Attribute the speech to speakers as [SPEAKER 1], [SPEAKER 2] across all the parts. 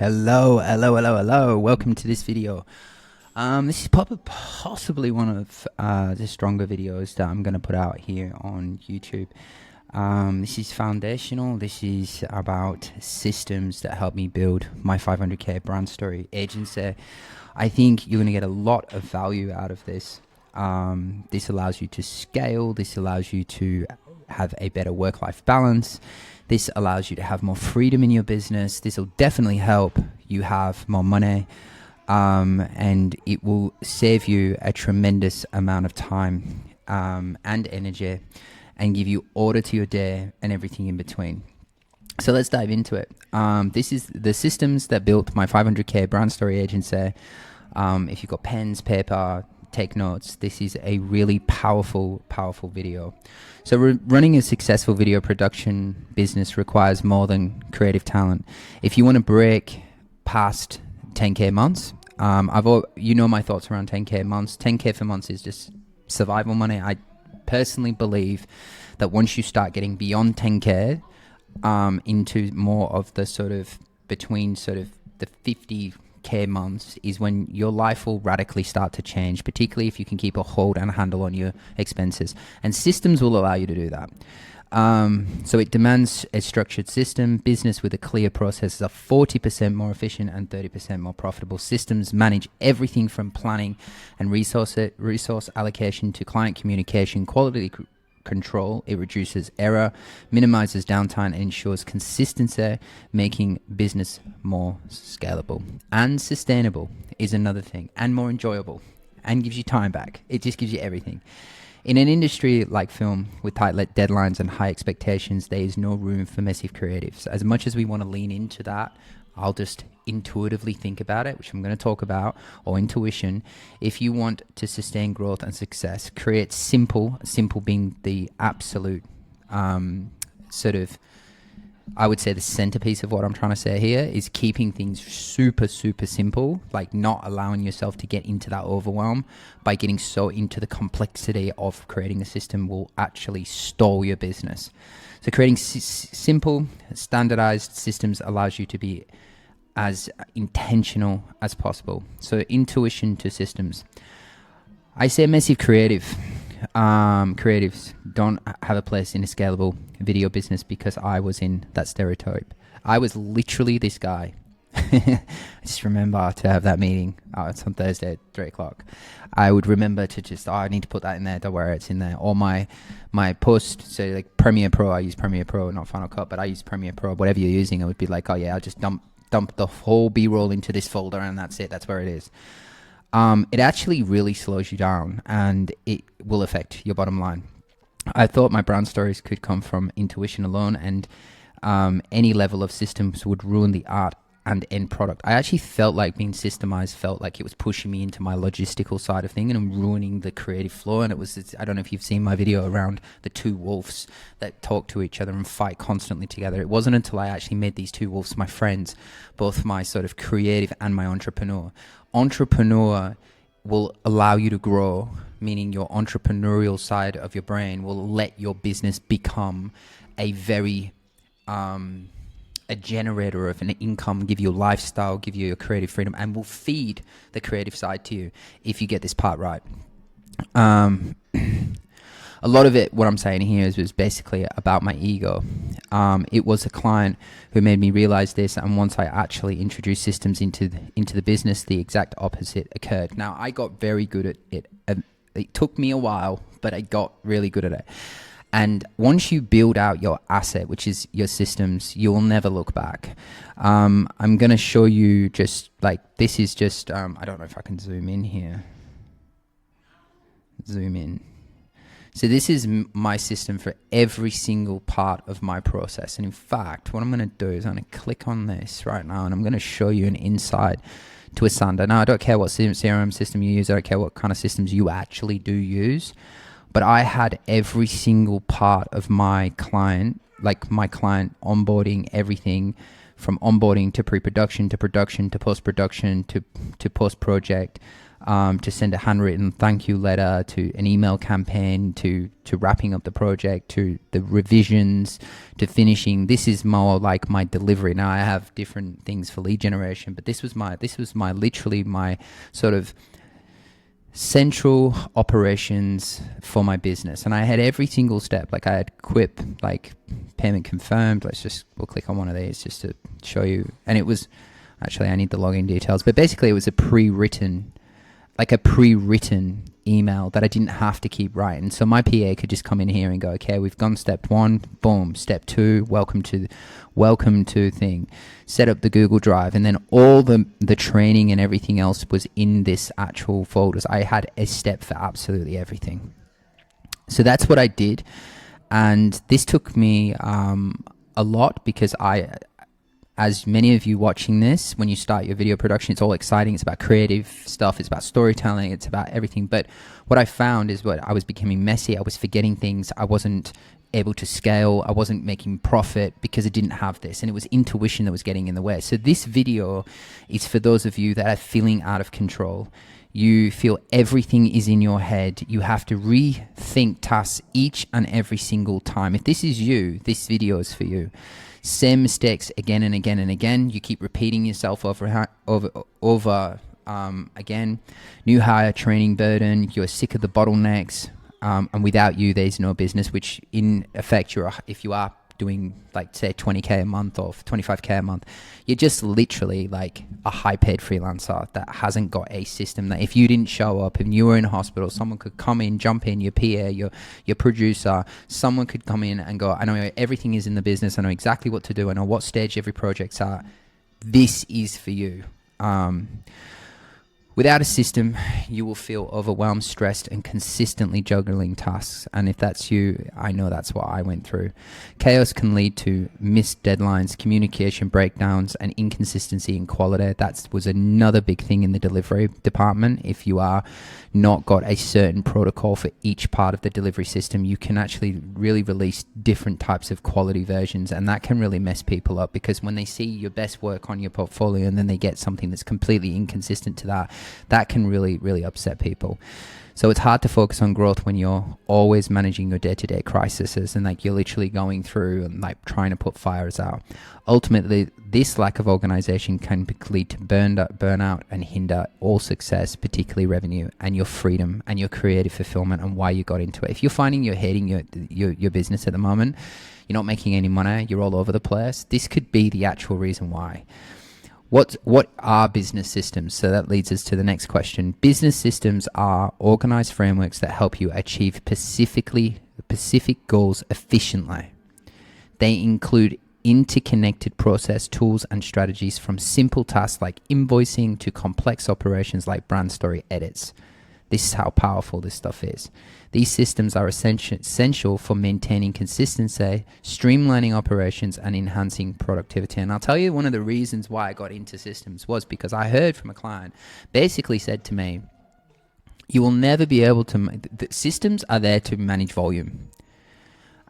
[SPEAKER 1] Hello. Welcome to this video. This is possibly one of the stronger videos that I'm going to put out here on YouTube. This is foundational. This is about systems that help me build my 500k brand story agency. I think you're going to get a lot of value out of this. This allows you to scale. This allows you to have a better work-life balance. This allows you to have more freedom in your business. This will definitely help you have more money, and it will save you a tremendous amount of time and energy, and give you order to your day and everything in between. So let's dive into it. This is the systems that built my 500k brand story agency. If you've got pens, paper, take notes. This is a really powerful video. So running a successful video production business requires more than creative talent. If you want to break past 10k months, you know my thoughts around 10k months. 10k for months is just survival money. I personally believe that once you start getting beyond 10k, into more of the sort of between sort of the 50k months is when your life will radically start to change, particularly if you can keep a hold and a handle on your expenses. And systems will allow you to do that. So it demands a structured system. Business with a clear process is 40% more efficient and 30% more profitable. Systems manage everything from planning and resource allocation to client communication, quality control. It reduces error, minimizes downtime, and ensures consistency, making business more scalable. And sustainable is another thing, and more enjoyable, and gives you time back. It just gives you everything. In an industry like film with tight deadlines and high expectations, there is no room for massive creatives. As much as we want to lean into that, I'll just intuitively think about it, which I'm going to talk about, or intuition. If you want to sustain growth and success, create simple being the absolute sort of, I would say the centerpiece of what I'm trying to say here is keeping things super simple, like not allowing yourself to get into that overwhelm by getting so into the complexity of creating a system will actually stall your business. So creating simple, standardized systems allows you to be as intentional as possible. So intuition to systems. I say massive creatives don't have a place in a scalable video business because I was in that stereotype. I was literally this guy. I just remember to have that meeting. It's on Thursday at 3 o'clock. I would remember to just, I need to put that in there. Don't worry, it's in there. Or my post, so like Premiere Pro, I use Premiere Pro, not Final Cut, but I use Premiere Pro. Whatever you're using, I would be like, oh yeah, I'll just dump the whole B-roll into this folder and that's it. That's where it is. It actually really slows you down and it will affect your bottom line. I thought my brand stories could come from intuition alone, and any level of systems would ruin the art and end product. I actually felt like being systemized felt like it was pushing me into my logistical side of thing and ruining the creative flow. And I don't know if you've seen my video around the two wolves that talk to each other and fight constantly together. It wasn't until I actually made these two wolves my friends, both my sort of creative and my entrepreneur. Entrepreneur will allow you to grow, meaning your entrepreneurial side of your brain will let your business become a very a generator of an income, give you a lifestyle, give you your creative freedom, and will feed the creative side to you if you get this part right. A lot of it, what I'm saying here was basically about my ego. It was a client who made me realize this, and once I actually introduced systems into the business, the exact opposite occurred. Now, I got very good at it. It took me a while, but I got really good at it. And once you build out your asset, which is your systems, you'll never look back. I'm going to show you just like, this is just, I don't know if I can zoom in here. Zoom in. So this is my system for every single part of my process. And in fact, what I'm going to do is I'm going to click on this right now and I'm going to show you an insight to Asanda. Now, I don't care what CRM system you use. I don't care what kind of systems you actually do use. But I had every single part of my client, like my client onboarding, everything from onboarding to pre-production to production to post-production to post-project. to send a handwritten thank you letter, to an email campaign, to wrapping up the project, to the revisions, to finishing. This is more like my delivery. Now I have different things for lead generation, but this was my literally my sort of central operations for my business. And I had every single step. Like I had Quip, like payment confirmed. We'll click on one of these just to show you. And it was, actually I need the login details, but basically it was a pre-written email that I didn't have to keep writing. So my PA could just come in here and go, okay, we've gone step 1, boom, step 2, welcome to thing, set up the Google Drive, and then all the training and everything else was in this actual folders. I had a step for absolutely everything. So that's what I did. And this took me a lot, because as many of you watching this, when you start your video production, it's all exciting. It's about creative stuff. It's about storytelling. It's about everything. But what I found is I was becoming messy. I was forgetting things. I wasn't able to scale. I wasn't making profit because I didn't have this. And it was intuition that was getting in the way. So this video is for those of you that are feeling out of control. You feel everything is in your head. You have to rethink tasks each and every single time. If this is you, this video is for you. Same mistakes again and again and again. You keep repeating yourself over again. New hire training burden. You're sick of the bottlenecks, and without you, there's no business. Which in effect, if you are doing like say 20k a month or 25k a month, you're just literally like a high-paid freelancer that hasn't got a system that if you didn't show up and you were in hospital, someone could come in, jump in, your PA, your producer, someone could come in and go, I know everything is in the business, I know exactly what to do, I know what stage every project's at. This is for you. Without a system, you will feel overwhelmed, stressed, and consistently juggling tasks. And if that's you, I know that's what I went through. Chaos can lead to missed deadlines, communication breakdowns, and inconsistency in quality. That was another big thing in the delivery department. If you are not got a certain protocol for each part of the delivery system, you can actually really release different types of quality versions, and that can really mess people up, because when they see your best work on your portfolio and then they get something that's completely inconsistent to that can really, really upset people. So it's hard to focus on growth when you're always managing your day-to-day crises and like you're literally going through and like trying to put fires out. Ultimately, this lack of organization can lead to burnout and hinder all success, particularly revenue and your freedom and your creative fulfillment and why you got into it. If you're finding you're hating your business at the moment, you're not making any money, you're all over the place, this could be the actual reason why. What are business systems? So that leads us to the next question. Business systems are organized frameworks that help you achieve specific goals efficiently. They include interconnected process tools and strategies, from simple tasks like invoicing to complex operations like brand story edits. This is how powerful this stuff is. These systems are essential for maintaining consistency, streamlining operations, and enhancing productivity. And I'll tell you, one of the reasons why I got into systems was because I heard from a client basically said to me, you will never be able to, the systems are there to manage volume.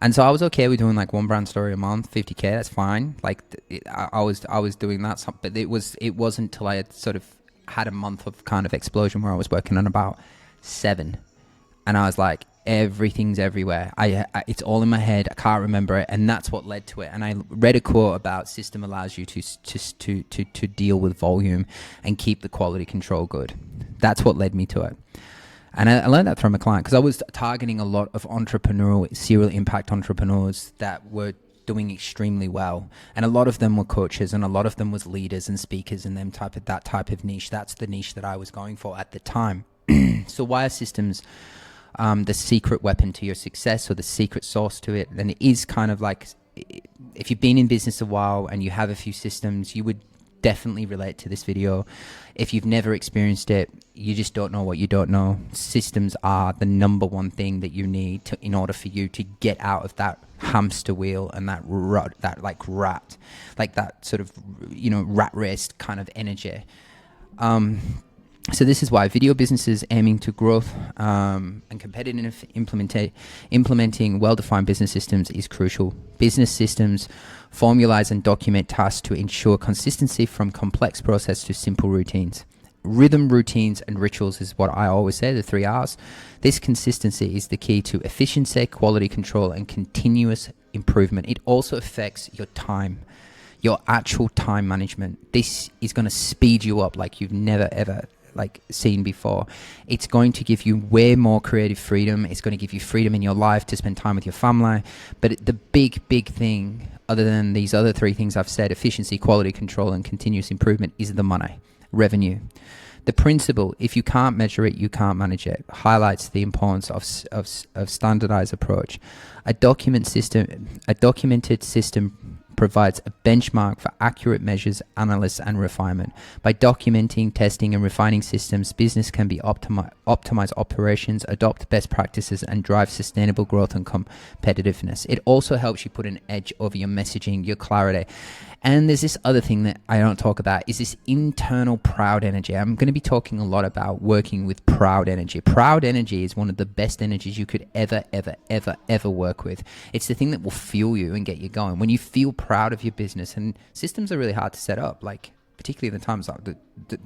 [SPEAKER 1] And so I was okay with doing like one brand story a month, 50K, that's fine. Like I was doing that, but it wasn't until I had sort of had a month of kind of explosion where I was working on about 7, and I was like, everything's everywhere. It's all in my head. I can't remember it, and that's what led to it. And I read a quote about system allows you to deal with volume and keep the quality control good. That's what led me to it. And I learned that from a client, because I was targeting a lot of entrepreneurial, serial impact entrepreneurs that were doing extremely well, and a lot of them were coaches, and a lot of them was leaders and speakers, and that type of niche. That's the niche that I was going for at the time. So why are systems the secret weapon to your success, or the secret sauce to it? And it is kind of like, if you've been in business a while and you have a few systems, you would definitely relate to this video. If you've never experienced it, you just don't know what you don't know. Systems are the number one thing that you need in order for you to get out of that hamster wheel and that rut, that sort of, rat race kind of energy. So this is why video businesses aiming to growth and competitive implementing well-defined business systems is crucial. Business systems formalize and document tasks to ensure consistency from complex process to simple routines. Rhythm, routines, and rituals is what I always say, the 3 R's. This consistency is the key to efficiency, quality control, and continuous improvement. It also affects your time, your actual time management. This is going to speed you up like you've never ever seen before. It's going to give you way more creative freedom. It's going to give you freedom in your life to spend time with your family. But the big thing, other than these other 3 things I've said, efficiency, quality control, and continuous improvement, is the money, revenue. The principle, if you can't measure it, you can't manage it, highlights the importance of standardized approach. A documented system provides a benchmark for accurate measures, analysis, and refinement. By documenting, testing, and refining systems, business can be optimize operations, adopt best practices, and drive sustainable growth and competitiveness. It also helps you put an edge over your messaging, your clarity. And there's this other thing that I don't talk about, is this internal proud energy. I'm going to be talking a lot about working with proud energy. Proud energy is one of the best energies you could ever work with. It's the thing that will fuel you and get you going. When you feel proud of your business, and systems are really hard to set up, like particularly in the times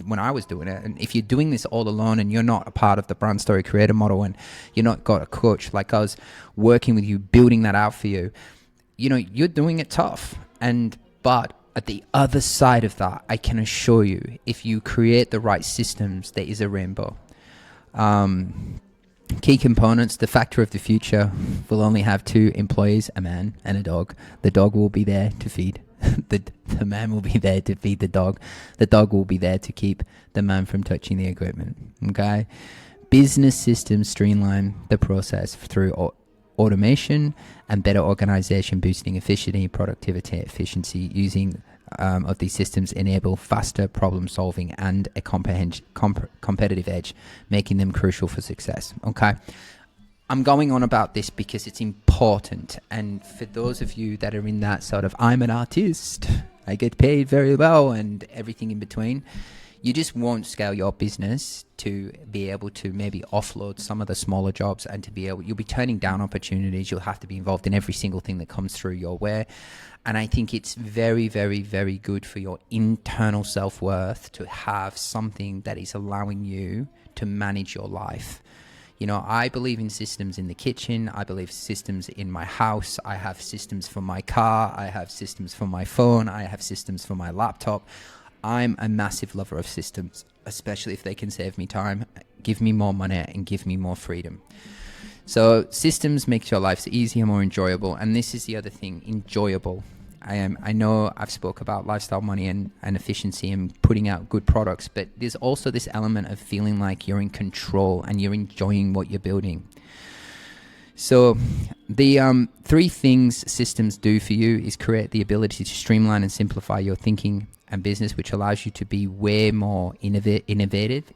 [SPEAKER 1] when I was doing it. And if you're doing this all alone and you're not a part of the brand story creator model, and you're not got a coach like us working with you, building that out for you, you're doing it tough. But at the other side of that, I can assure you, if you create the right systems, there is a rainbow. Key components: the factory of the future will only have 2 employees, a man and a dog. The dog will be there to feed. The man will be there to feed the dog. The dog will be there to keep the man from touching the equipment. Okay? Business systems streamline the process through automation and better organization, boosting efficiency, productivity, efficiency. Using of these systems enable faster problem solving and a competitive edge, making them crucial for success. Okay, I'm going on about this because it's important, and for those of you that are in that sort of, I'm an artist, I get paid very well, and everything in between, you just won't scale your business to be able to maybe offload some of the smaller jobs, and to be able, you'll be turning down opportunities. You'll have to be involved in every single thing that comes through your way. And I think it's very good for your internal self-worth to have something that is allowing you to manage your life. I believe in systems in the kitchen. I believe systems in my house. I have systems for my car. I have systems for my phone. I have systems for my laptop. I'm a massive lover of systems, especially if they can save me time, give me more money, and give me more freedom. So systems make your lives easier, more enjoyable. And this is the other thing, enjoyable. I know I've spoke about lifestyle, money, and efficiency and putting out good products, but there's also this element of feeling like you're in control and you're enjoying what you're building. So the 3 things systems do for you is create the ability to streamline and simplify your thinking and business, which allows you to be way more innovative,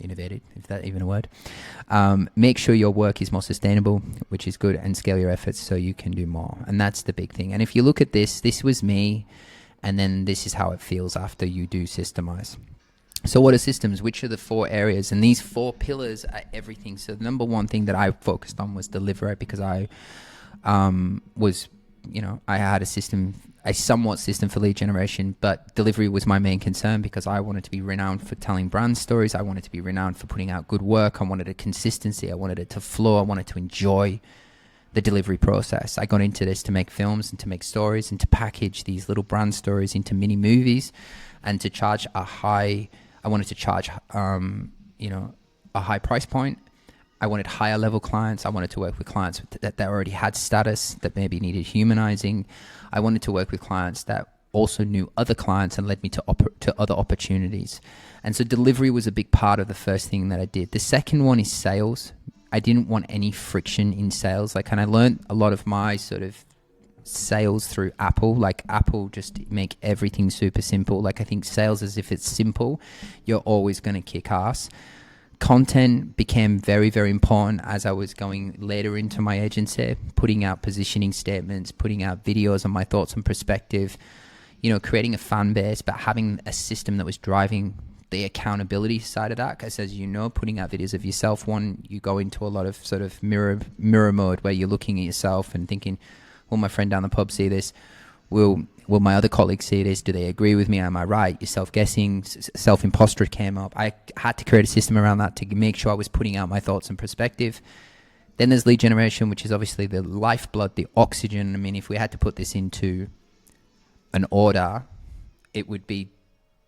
[SPEAKER 1] if that's even a word. Make sure your work is more sustainable, which is good, and scale your efforts so you can do more. And that's the big thing. And if you look at this was me, and then this is how it feels after you do systemize. So what are systems? Which are the 4 areas? And these 4 pillars are everything. So the number one thing that I focused on was delivery, because I had a somewhat system for lead generation, but delivery was my main concern, because I wanted to be renowned for telling brand stories. I wanted to be renowned for putting out good work. I wanted a consistency. I wanted it to flow. I wanted to enjoy the delivery process. I got into this to make films and to make stories and to package these little brand stories into mini movies, and to charge a high price point. I wanted higher level clients. I wanted to work with clients that already had status, that maybe needed humanizing. I wanted to work with clients that also knew other clients and led me to other opportunities. And so delivery was a big part of the first thing that I did. The second one is sales. I didn't want any friction in sales. And I learned a lot of my sort of sales through Apple. Like Apple just make everything super simple. I think sales, as if it's simple, you're always going to kick ass. Content became very important as I was going later into my agency, putting out positioning statements, putting out videos on my thoughts and perspective, creating a fan base, but having a system that was driving the accountability side of that. Because as you know, putting out videos of yourself, you go into a lot of sort of mirror mode where you're looking at yourself and thinking, will my friend down the pub see this? Will my other colleagues see this? Do they agree with me? Am I right? Your self-guessing, self-imposter came up. I had to create a system around that to make sure I was putting out my thoughts and perspective. Then there's lead generation, which is obviously the lifeblood, the oxygen. I mean, if we had to put this into an order, it would be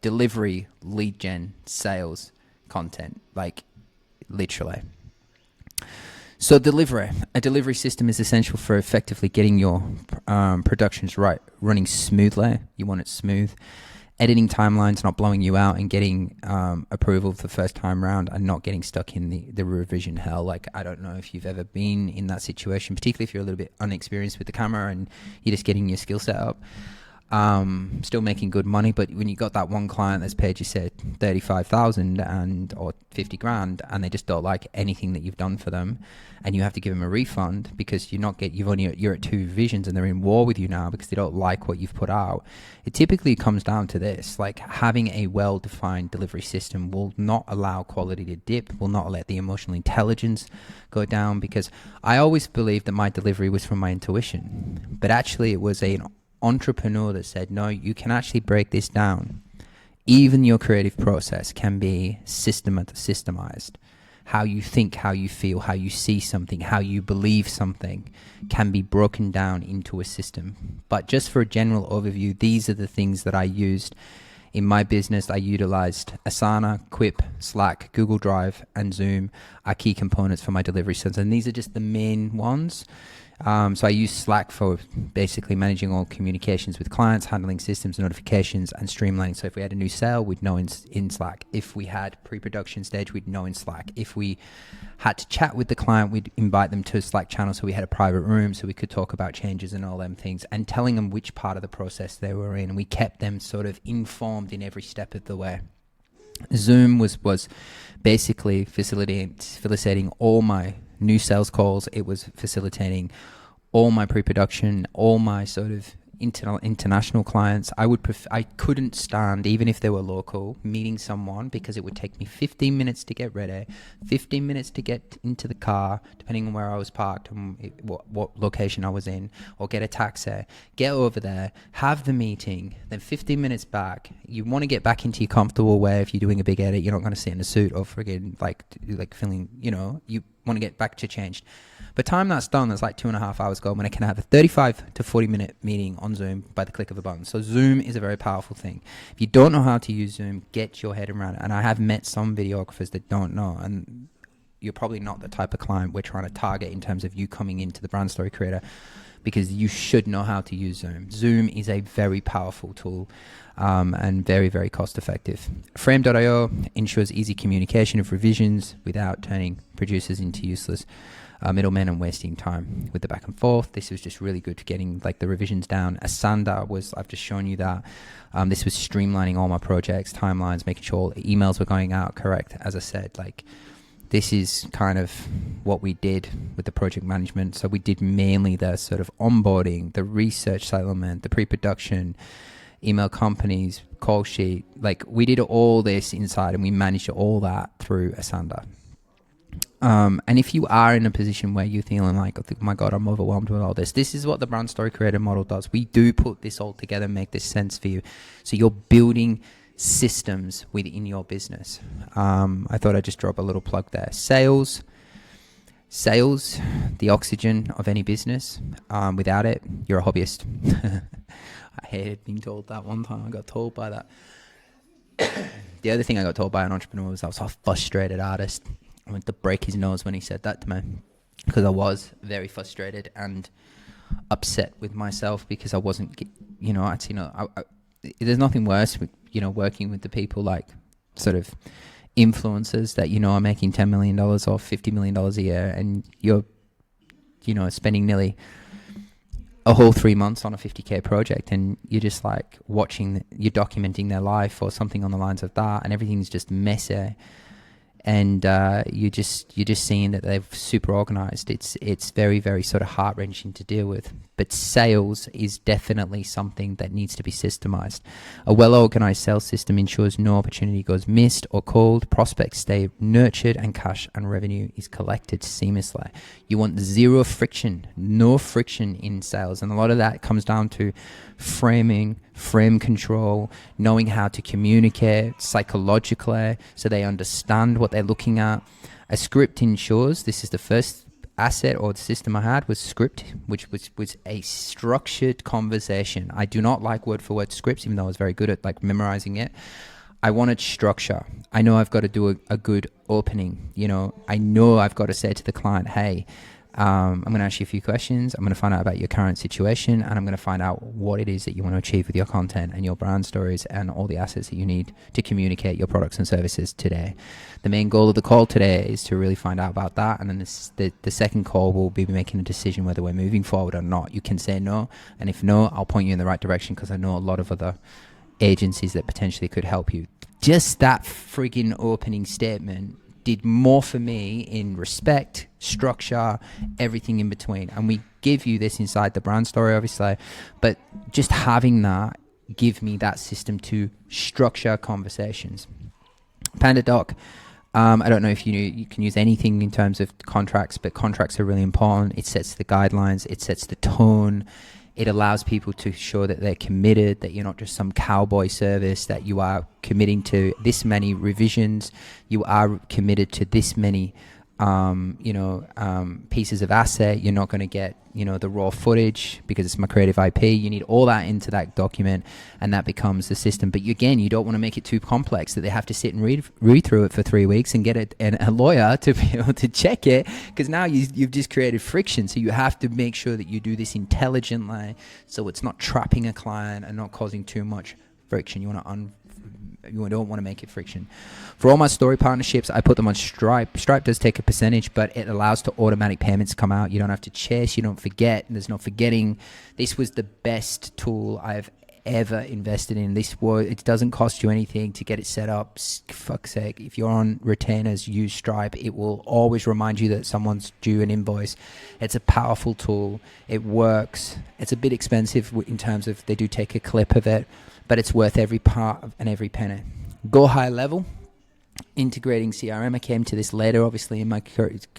[SPEAKER 1] delivery, lead gen, sales, content, like literally. So a delivery system is essential for effectively getting your productions running smoothly. You want it smooth. Editing timelines, not blowing you out, and getting approval for the first time round, and not getting stuck in the revision hell. Like, I don't know if you've ever been in that situation, particularly if you're a little bit unexperienced with the camera and you're just getting your skill set up. Still making good money, but when you got that one client that's paid you, say, 35,000 or 50 grand, and they just don't like anything that you've done for them, and you have to give them a refund because you're at 2 revisions and they're in war with you now because they don't like what you've put out. It typically comes down to this: like, having a well-defined delivery system will not allow quality to dip, will not let the emotional intelligence go down, because I always believed that my delivery was from my intuition, but actually it was an entrepreneur that said, no, you can actually break this down. Even your creative process can be systemized. How you think, how you feel, how you see something, how you believe something can be broken down into a system. But just for a general overview, these are the things that I used in my business. I utilized Asana, Quip, Slack, Google Drive, and Zoom are key components for my delivery system. And these are just the main ones. So I use Slack for basically managing all communications with clients, handling systems, notifications, and streamlining. So if we had a new sale, we'd know in Slack. If we had pre-production stage, we'd know in Slack. If we had to chat with the client, we'd invite them to a Slack channel, so we had a private room so we could talk about changes and all them things, and telling them which part of the process they were in. And we kept them sort of informed in every step of the way. Zoom was basically facilitating all my new sales calls. It was facilitating all my pre-production, all my sort of international clients. I couldn't stand, even if they were local, meeting someone, because it would take me 15 minutes to get ready, 15 minutes to get into the car, depending on where I was parked and what location I was in, or get a taxi, get over there, have the meeting, then 15 minutes back. You want to get back into your comfortable way. If you're doing a big edit, you're not going to sit in a suit or friggin' like feeling, you want to get back to changed. But time that's done, that's like 2.5 hours ago, when I can have a 35 to 40 minute meeting on Zoom by the click of a button. So Zoom is a very powerful thing. If you don't know how to use Zoom, get your head around it. And I have met some videographers that don't know, and you're probably not the type of client we're trying to target in terms of you coming into the brand story creator, because you should know how to use Zoom. Zoom is a very powerful tool, and very, very cost effective. Frame.io ensures easy communication of revisions without turning producers into useless middlemen and wasting time with the back and forth. This was just really good for getting like the revisions down. Asana was, I've just shown you that. This was streamlining all my projects, timelines, making sure emails were going out correct. As I said, like, this is kind of what we did with the project management. So we did mainly the sort of onboarding, the research element, the pre-production, email companies, call sheet. Like, we did all this inside, and we managed all that through Asana. And if you are in a position where you're feeling like, oh my God, I'm overwhelmed with all this, this is what the brand story creator model does. We do put this all together, make this sense for you. So you're building systems within your business. I thought I'd just drop a little plug there. Sales, the oxygen of any business. Without it, you're a hobbyist. I hated being told that one time. I got told by that. The other thing I got told by an entrepreneur was I was a frustrated artist. I went to break his nose when he said that to me, because I was very frustrated and upset with myself because I wasn't, there's nothing worse with, working with the people like sort of influencers that, are making $10 million or $50 million a year, and you're, spending nearly a whole 3 months on a 50K project, and you're just like you're documenting their life or something on the lines of that, and everything's just messy. and you're just seeing that they're super organized. It's very, very sort of heart wrenching to deal with. But sales is definitely something that needs to be systemized. A well organized sales system ensures no opportunity goes missed or called, prospects stay nurtured, and cash and revenue is collected seamlessly. You want zero friction, no friction in sales, and a lot of that comes down to frame control, knowing how to communicate psychologically so they understand what they're looking at. A script ensures, this is the first asset or the system I had, was script, which was a structured conversation. I do not like word for word scripts, even though I was very good at like memorizing it. I wanted structure. I know I've got to do a good opening. I know I've got to say to the client, hey, I'm going to ask you a few questions. I'm going to find out about your current situation, and I'm going to find out what it is that you want to achieve with your content and your brand stories and all the assets that you need to communicate your products and services today. The main goal of the call today is to really find out about that, and then the second call will be making a decision whether we're moving forward or not. You can say no, and if no, I'll point you in the right direction because I know a lot of other agencies that potentially could help you. Just that friggin' opening statement did more for me in respect, structure, everything in between. And we give you this inside the brand story, obviously, but just having that give me that system to structure conversations. PandaDoc, I don't know if you can use anything in terms of contracts, but contracts are really important. It sets the guidelines, it sets the tone. It allows people to show that they're committed, that you're not just some cowboy service, that you are committing to this many revisions, you are committed to this many, pieces of asset. You're not going to get, the raw footage because it's my creative IP. You need all that into that document, and that becomes the system. But again, you don't want to make it too complex that they have to sit and read through it for 3 weeks and get a lawyer to be able to check it, because now you've just created friction. So you have to make sure that you do this intelligently, so it's not trapping a client and not causing too much friction. You don't want to make it friction. For all my story partnerships, I put them on Stripe. Stripe does take a percentage, but it allows to automatic payments come out. You don't have to chase, you don't forget, there's no forgetting. This was the best tool I've ever invested in. It doesn't cost you anything to get it set up. Fuck's sake, if you're on retainers, use Stripe. It will always remind you that someone's due an invoice. It's a powerful tool. It works. It's a bit expensive in terms of they do take a clip of it, but it's worth every part and every penny. Go high level, integrating CRM. I came to this later, obviously, in my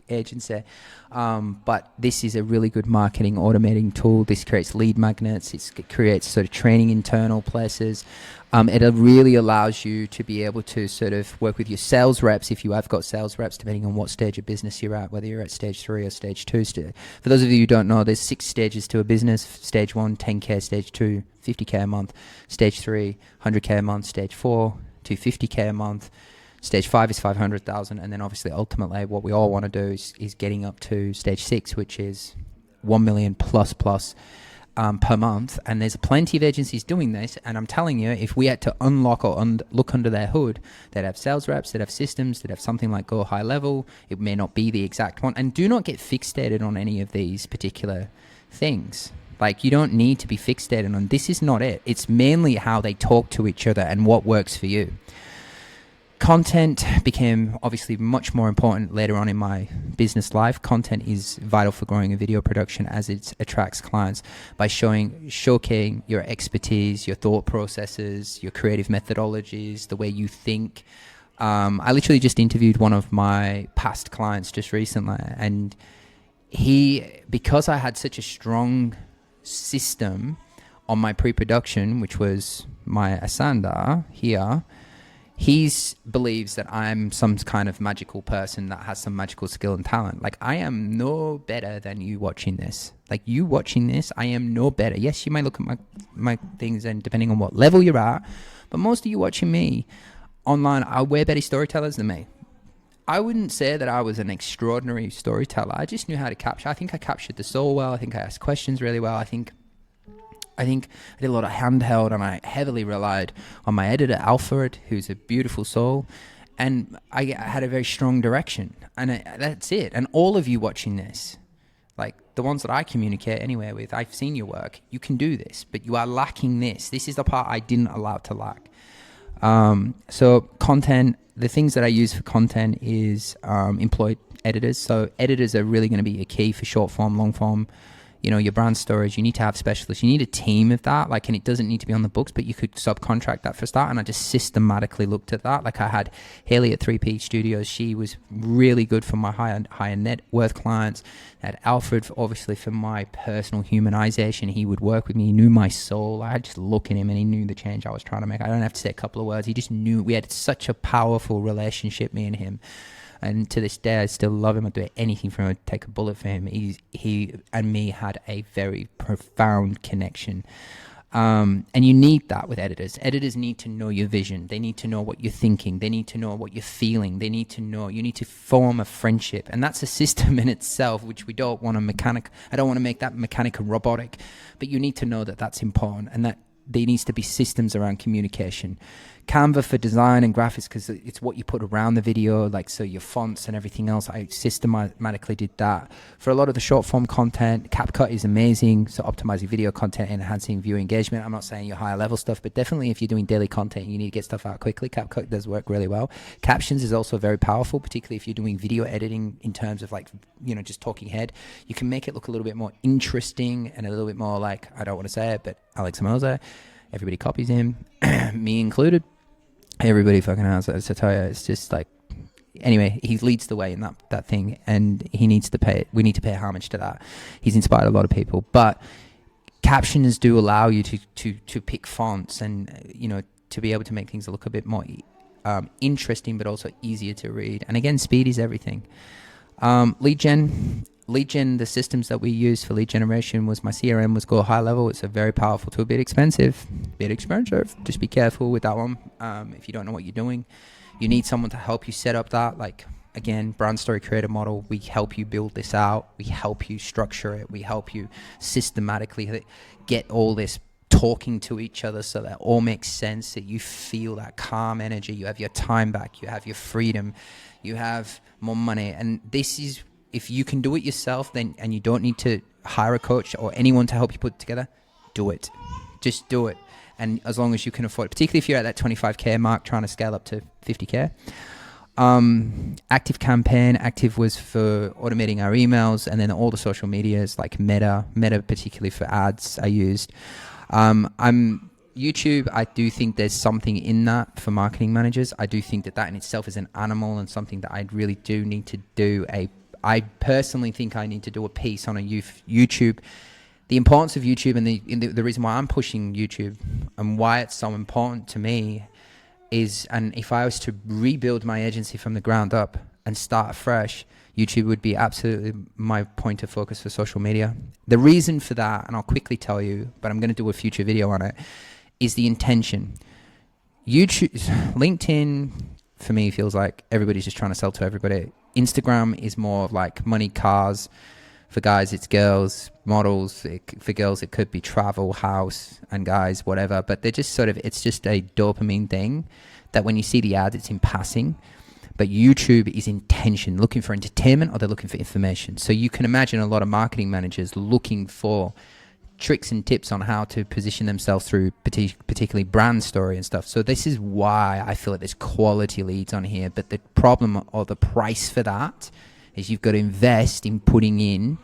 [SPEAKER 1] agency, but this is a really good marketing automating tool. This creates lead magnets. It creates sort of training internal places. It really allows you to be able to sort of work with your sales reps, if you have got sales reps, depending on what stage of business you're at, whether you're at stage 3 or stage 2. For those of you who don't know, there's 6 stages to a business. Stage 1, 10K. Stage 2, 50K a month. Stage 3, 100K a month. Stage 4, 250K a month. Stage 5 is 500,000, and then obviously ultimately what we all want to do is getting up to stage 6, which is 1 million plus per month. And there's plenty of agencies doing this, and I'm telling you, if we had to unlock or look under their hood, they'd have sales reps, they'd have systems, they'd have something like Go High Level. It may not be the exact one, and do not get fixated on any of these particular things. Like, you don't need to be fixated on, this is not it. It's mainly how they talk to each other and what works for you. Content became obviously much more important later on in my business life. Content is vital for growing a video production, as it attracts clients by showcasing your expertise, your thought processes, your creative methodologies, the way you think. I literally just interviewed one of my past clients just recently, and because I had such a strong system on my pre-production, which was my Asanda here, he believes that I'm some kind of magical person that has some magical skill and talent. Like, I am no better than you watching this. Like, you watching this, I am no better. Yes, you may look at my things, and depending on what level you're at, but most of you watching me online are way better storytellers than me. I wouldn't say that I was an extraordinary storyteller. I just knew how to capture. I think I captured the soul well. I think I asked questions really well. I think I did a lot of handheld, and I heavily relied on my editor, Alfred, who's a beautiful soul. And I had a very strong direction. And that's it. And all of you watching this, like the ones that I communicate anywhere with, I've seen your work. You can do this, but you are lacking this. This is the part I didn't allow to lack. So content, the things that I use for content is employed editors. So editors are really going to be a key for short form, long form. You know, your brand storage, you need to have specialists. You need a team of that. Like, and it doesn't need to be on the books, but you could subcontract that for start. And I just systematically looked at that. Like, I had Haley at 3P Studios. She was really good for my higher net worth clients. I had Alfred, obviously, for my personal humanization. He would work with me. He knew my soul. I had just look at him and he knew the change I was trying to make. I don't have to say a couple of words. He just knew. We had such a powerful relationship, me and him. And to this day, I still love him. I'd do anything for him. I'd take a bullet for him. He and me had a very profound connection. And you need that with editors. Editors need to know your vision. They need to know what you're thinking. They need to know what you're feeling. They need to know. You need to form a friendship. And that's a system in itself, which we don't want to I don't want to make that mechanical robotic. But you need to know that that's important and that there needs to be systems around communication. Canva for design and graphics, because it's what you put around the video, like, so your fonts and everything else. I systematically did that. For a lot of the short form content, CapCut is amazing. So optimizing video content, enhancing viewer engagement. I'm not saying your higher level stuff, but definitely if you're doing daily content, you need to get stuff out quickly. CapCut does work really well. Captions is also very powerful, particularly if you're doing video editing in terms of, like, you know, just talking head. You can make it look a little bit more interesting and a little bit more like, I don't want to say it, but Alex Moser, everybody copies him, me included. Everybody fucking has it. So tell you, it's just like, anyway, he leads the way in that thing, and we need to pay homage to that. He's inspired a lot of people, but captions do allow you to pick fonts and, you know, to be able to make things look a bit more interesting, but also easier to read. And again, speed is everything. Lead gen, the systems that we use for lead generation was my CRM was Go High Level. It's a very powerful tool, a bit expensive. Just be careful with that one. If you don't know what you're doing, you need someone to help you set up that. Like, again, brand story creator model. We help you build this out. We help you structure it. We help you systematically get all this talking to each other so that all makes sense, that you feel that calm energy. You have your time back. You have your freedom. You have more money. And this is, if you can do it yourself, then, and you don't need to hire a coach or anyone to help you put it together, do it. Just do it. And as long as you can afford it, particularly if you're at that 25K mark trying to scale up to 50K. Active Campaign. Active was for automating our emails, and then all the social medias like Meta particularly for ads I used. YouTube, I do think there's something in that for marketing managers. I do think that in itself is an animal and something that I really do need to do I personally think I need to do a piece on YouTube. The importance of YouTube and the reason why I'm pushing YouTube and why it's so important to me is, and if I was to rebuild my agency from the ground up and start fresh, YouTube would be absolutely my point of focus for social media. The reason for that, and I'll quickly tell you, but I'm going to do a future video on it, is the intention. LinkedIn, for me, feels like everybody's just trying to sell to everybody. Instagram is more of like money, cars. For guys, it's girls, models. For girls, it could be travel, house, and guys, whatever. But they're just it's just a dopamine thing that when you see the ad, it's in passing. But YouTube is intention, looking for entertainment, or they're looking for information. So you can imagine a lot of marketing managers looking for tricks and tips on how to position themselves through particularly brand story and stuff. So this is why I feel like there's quality leads on here. But the problem or the price for that is you've got to invest in putting in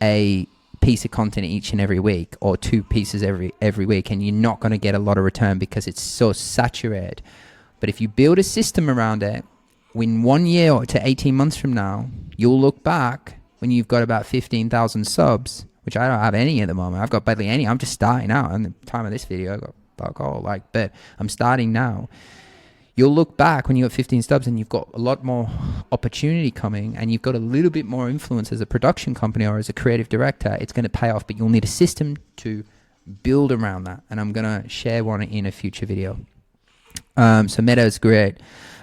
[SPEAKER 1] a piece of content each and every week, or two pieces every week, and you're not going to get a lot of return because it's so saturated. But if you build a system around it, in 1 year to 18 months from now, you'll look back when you've got about 15,000 subs, which I don't have any at the moment. I've got barely any. I'm just starting out. And the time of this video, I got fuck all. But I'm starting now. You'll look back when you got 15 subs and you've got a lot more opportunity coming, and you've got a little bit more influence as a production company or as a creative director. It's going to pay off, but you'll need a system to build around that. And I'm going to share one in a future video. So Meta is great.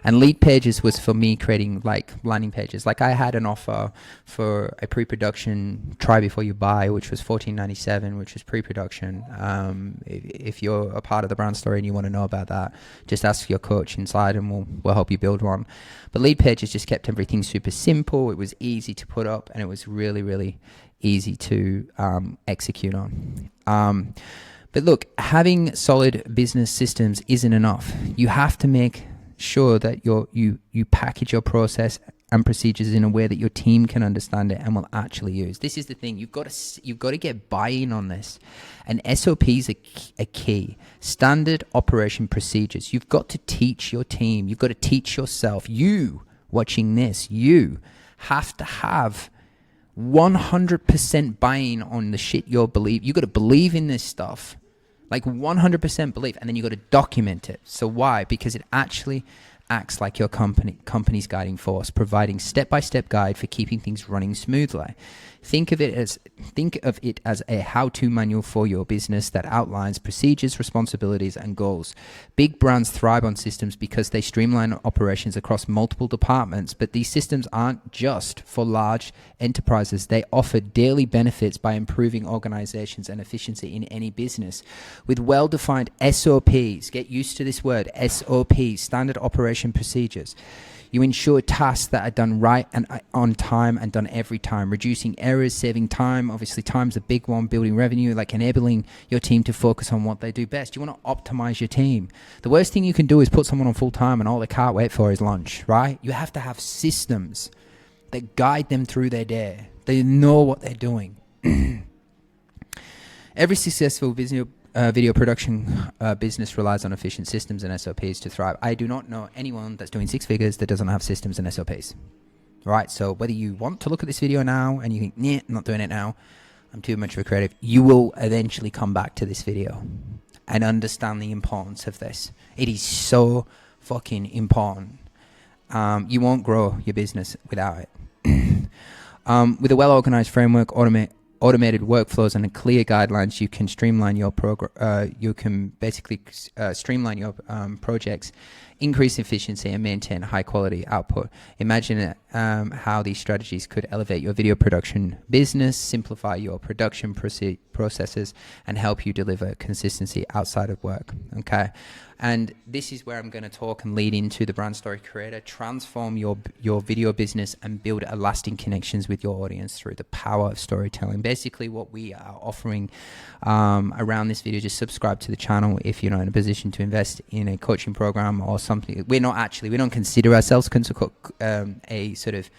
[SPEAKER 1] And Lead Pages was for me creating like landing pages. Like I had an offer for a pre-production try before you buy, which was $14.97, which was pre-production. If you're a part of the brand story and you want to know about that, just ask your coach inside and we'll help you build one. But Lead Pages just kept everything super simple. It was easy to put up, and it was really, really easy to execute on. But look, having solid business systems isn't enough. You have to make sure that you package your process and procedures in a way that your team can understand it and will actually use. This is the thing. You've got to get buy-in on this. And SOPs are key. Standard operation procedures. You've got to teach your team. You've got to teach yourself. You watching this, you have to have 100% buy-in on the shit you believe. You got to believe in this stuff, like 100% belief, and then you got to document it. So why? Because it actually acts like your company's guiding force, providing step-by-step guide for keeping things running smoothly. Think of it as a how-to manual for your business that outlines procedures, responsibilities, and goals. Big brands thrive on systems because they streamline operations across multiple departments, but these systems aren't just for large enterprises. They offer daily benefits by improving organizations and efficiency in any business. With well-defined SOPs, get used to this word, SOPs, standard operation procedures, you ensure tasks that are done right and on time and done every time, reducing errors, saving time. Obviously, time's a big one, building revenue, like enabling your team to focus on what they do best. You want to optimize your team. The worst thing you can do is put someone on full time and all they can't wait for is lunch, right? You have to have systems that guide them through their day. They know what they're doing. Every successful video production business relies on efficient systems and SOPs to thrive. I do not know anyone that's doing six figures that doesn't have systems and SOPs. Right? So whether you want to look at this video now and you think, nah, I'm not doing it now, I'm too much of a creative, you will eventually come back to this video and understand the importance of this. It is so fucking important. You won't grow your business without it. With a well-organized framework, automated workflows and clear guidelines, you can streamline your streamline your projects, increase efficiency, and maintain high quality output. Imagine how these strategies could elevate your video production business, simplify your production processes, and help you deliver consistency outside of work. Okay. And this is where I'm going to talk and lead into the brand story creator. Transform your video business and build lasting connections with your audience through the power of storytelling. Basically, what we are offering around this video, just subscribe to the channel if you're not in a position to invest in a coaching program or something. We don't consider ourselves a sort of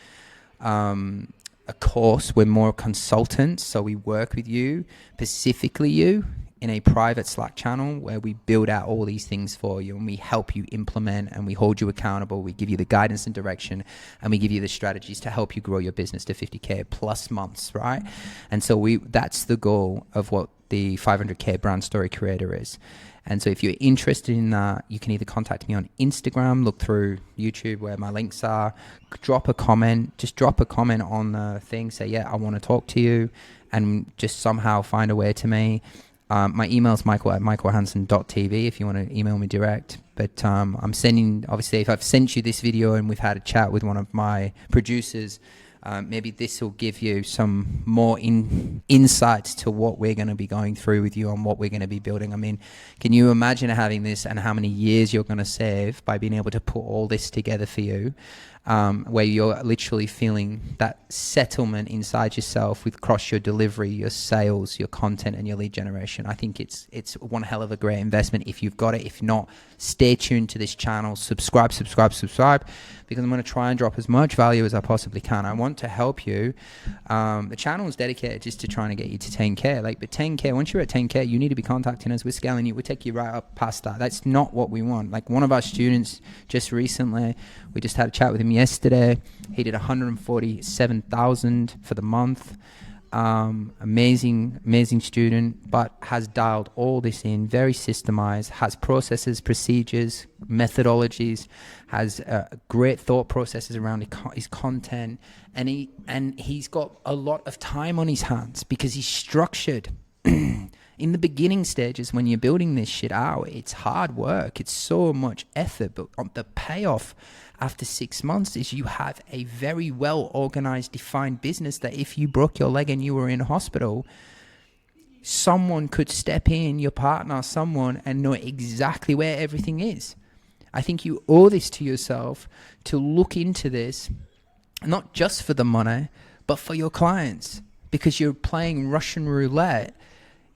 [SPEAKER 1] a course. We're more consultants, so we work with you, specifically you, in a private Slack channel where we build out all these things for you and we help you implement and we hold you accountable. We give you the guidance and direction and we give you the strategies to help you grow your business to 50K plus months, right? And so that's the goal of what the 500K brand story creator is. And so if you're interested in that, you can either contact me on Instagram, look through YouTube where my links are, drop a comment on the thing, say, yeah, I want to talk to you, and just somehow find a way to me. My email is michael@michaelhanson.tv if you want to email me direct. But I'm sending, obviously, if I've sent you this video and we've had a chat with one of my producers, maybe this will give you some more insights to what we're going to be going through with you and what we're going to be building. I mean, can you imagine having this and how many years you're going to save by being able to put all this together for you, where you're literally feeling that settlement inside yourself with across your delivery, your sales, your content, and your lead generation? I think it's one hell of a great investment if you've got it. If not, stay tuned to this channel, subscribe, because I'm going to try and drop as much value as I possibly can. I want to help you. The channel is dedicated just to trying to get you to 10K. But 10K, once you're at 10K, you need to be contacting us. We're scaling you. We'll take you right up past that. That's not what we want. Like one of our students just recently, we just had a chat with him yesterday. He did 147,000 for the month. Amazing student, but has dialed all this in, very systemized, has processes, procedures, methodologies, has great thought processes around his content, and he's got a lot of time on his hands because he's structured. In the beginning stages, when you're building this shit out, it's hard work. It's so much effort, but the payoff after 6 months is you have a very well organized, defined business that if you broke your leg and you were in hospital, someone could step in, your partner, someone, and know exactly where everything is. I think you owe this to yourself to look into this, not just for the money, but for your clients, because you're playing Russian roulette.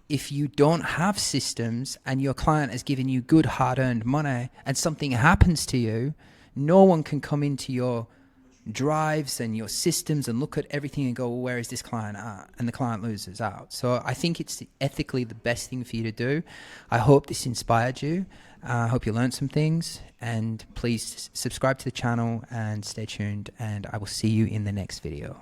[SPEAKER 1] if you don't have systems and your client has given you good hard-earned money and something happens to you, no one can come into your drives and your systems and look at everything and go, well, where is this client at? And the client loses out. So I think it's ethically the best thing for you to do. I hope this inspired you. I hope you learned some things, and please subscribe to the channel and stay tuned, and I will see you in the next video.